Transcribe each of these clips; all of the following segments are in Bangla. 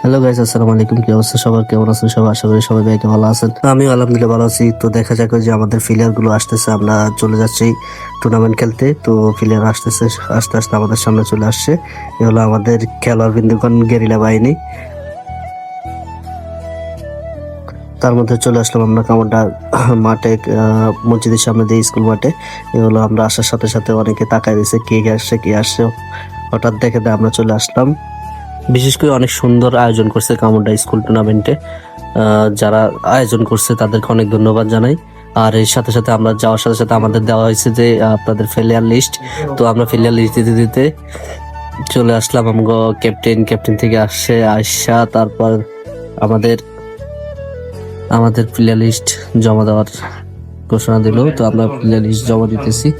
হ্যালো গাইস, আসসালামু আলাইকুম। কি অবস্থা সবার? কেমন আছেন সবাই? আশা করি সবাই ভাইকে ভালো আছেন। আমিও আলহামদুলিল্লাহ ভালো আছি। তো দেখা যাক যে আমাদের প্লেয়ার গুলো আসতেছে, আমরা চলে যাচ্ছি টুর্নামেন্ট খেলতে। তো প্লেয়ার আসতেছে, আস্তে আস্তে আমাদের সামনে চলে আসছে। এ হলো আমাদের খেলোয়াড় বিন্দুগণ, গেরিলা বাহিনী। তার মধ্যে চলে আসলাম আমরা কামারডা মাঠে, মসজিদের সামনে দিয়ে স্কুল মাঠে। এ হলো আমরা আসার সাথে সাথে অনেকে তাকায় দিয়েছে কে আসছে কে আসছে। হঠাৎ দেখে আমরা চলে আসলাম। বিশেষ করে অনেক সুন্দর আয়োজন করছে কামুন্ডা স্কুল টুর্নামেন্টে। যারা আয়োজন করছে তাদেরকে অনেক ধন্যবাদ জানাই। আর এর সাথে সাথে আমরা যাওয়ার সাথে সাথে আমাদের দেওয়া হয়েছে যে আপনাদের প্লেয়ার লিস্ট। তো আমরা প্লেয়ার লিস্ট দিতে দিতে চলে আসলাম। আমগো ক্যাপ্টেন থেকে আসছে আয়শা। তারপর আমাদের আমাদের প্লেয়ার লিস্ট জমা দেওয়ার ঘোষণা দিল। তো আমরা প্লেয়ার লিস্ট জমা দিতেছি।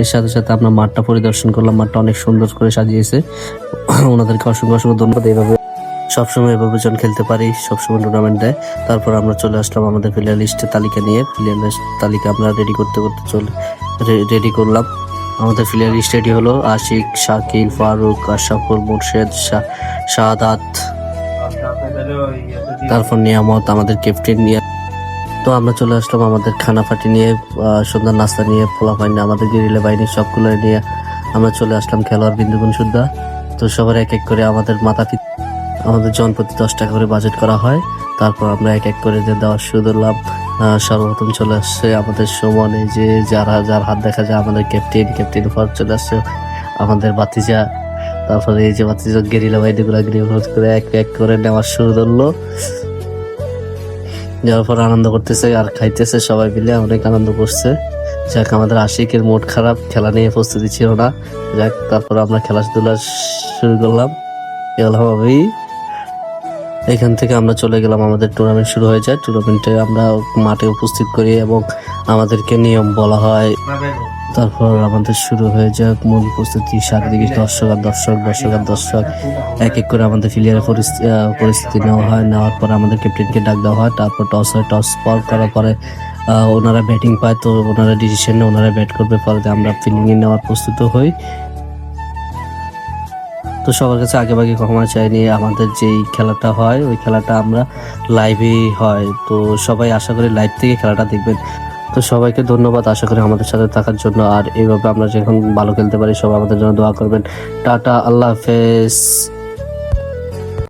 এর সাথে সাথে আমরা মাঠটা পরিদর্শন করলাম। মাঠটা অনেক সুন্দর করে সাজিয়েছে। ওনাদেরকে অসংখ্য অসংখ্য ধন্যবাদ। এইভাবে সবসময় এভাবে যেন খেলতে পারি, সবসময় টুর্নামেন্ট দেয়। তারপর আমরা চলে আসলাম আমাদের প্লেয়ার লিস্টের তালিকা নিয়ে। প্লেয়ার লিস্ট তালিকা আমরা রেডি করতে রেডি করলাম। আমাদের প্লেয়ার লিস্ট রেডি হলো: আশিক, শাকিল, ফারুক, আশরাফুল, মুর্শেদ, শাহাদাত, তারপর নিয়ামত, আমাদের ক্যাপ্টেন নিয়ে। তো আমরা চলে আসলাম আমাদের খানা পার্টি নিয়ে, সুন্দর নাস্তা নিয়ে, পোলাপান নিয়ে, আমাদের গেরিলা বাহিনী সবগুলো নিয়ে আমরা চলে আসলাম খেলোয়াড় বিন্দুগুণ সুদ্ধা। তো সবার এক এক করে আমাদের জন প্রতি 10 টাকা করে বাজেট করা হয়। তারপর আমরা এক এক করে যে দেওয়া শুরু করলাম। সর্বপ্রথম চলে আসছে আমাদের সুমন, এই যে যার হাত দেখা যায় আমাদের ক্যাপ্টেন পর চলে আসছে আমাদের বাতিজা। তারপরে এই যে বাতিজা গেরিলা বাহিনী গুলা করে এক এক করে নেওয়ার শুরু করলো। যাওয়ার পর আনন্দ করতেছে আর খাইতেছে, সবাই মিলে অনেক আনন্দ করছে। যাক, আমাদের আশিকের মুড খারাপ, খেলা নিয়ে প্রস্তুতি ছিল না। যাক, তারপর আমরা খেলাধুলা শুরু করলাম। এখান থেকে আমরা চলে গেলাম, আমাদের টুর্নামেন্ট শুরু হয়ে যায়। টুর্নামেন্টে আমরা মাঠে উপস্থিত করি এবং আমাদেরকে নিয়ম বলা হয়। তারপর আমাদের শুরু হয়ে যায় মূল প্রস্তুতি। চারিদিকে দর্শক এক এক করে আমাদের প্লেয়ারের পরিস্থিতি নেওয়া হয়। নেওয়ার পর আমাদের ক্যাপ্টেনকে ডাক দেওয়া হয়। তারপর টস হয়। টস করার পরে ওনারা ব্যাটিং পায়, তো ওনারা ডিসিশন নেয় ওনারা ব্যাট করবে। পরে আমরা ফিল্ডিং নেওয়ার প্রস্তুত হই। তো সবার কাছে আগেভাগে ক্ষমা চাইনি। আমাদের যেই খেলাটা হয় ওই খেলাটা আমরা লাইভেই হয়। তো সবাই আশা করি লাইভ থেকে খেলাটা দেখবেন। তো সবাইকে ধন্যবাদ আশা করি আমাদের সাথে থাকার জন্য। আর এইভাবে আমরা যখন ভালো খেলতে পারি সবাই আমাদের জন্য দোয়া করবেন। টাটা, আল্লাহ হাফেজ।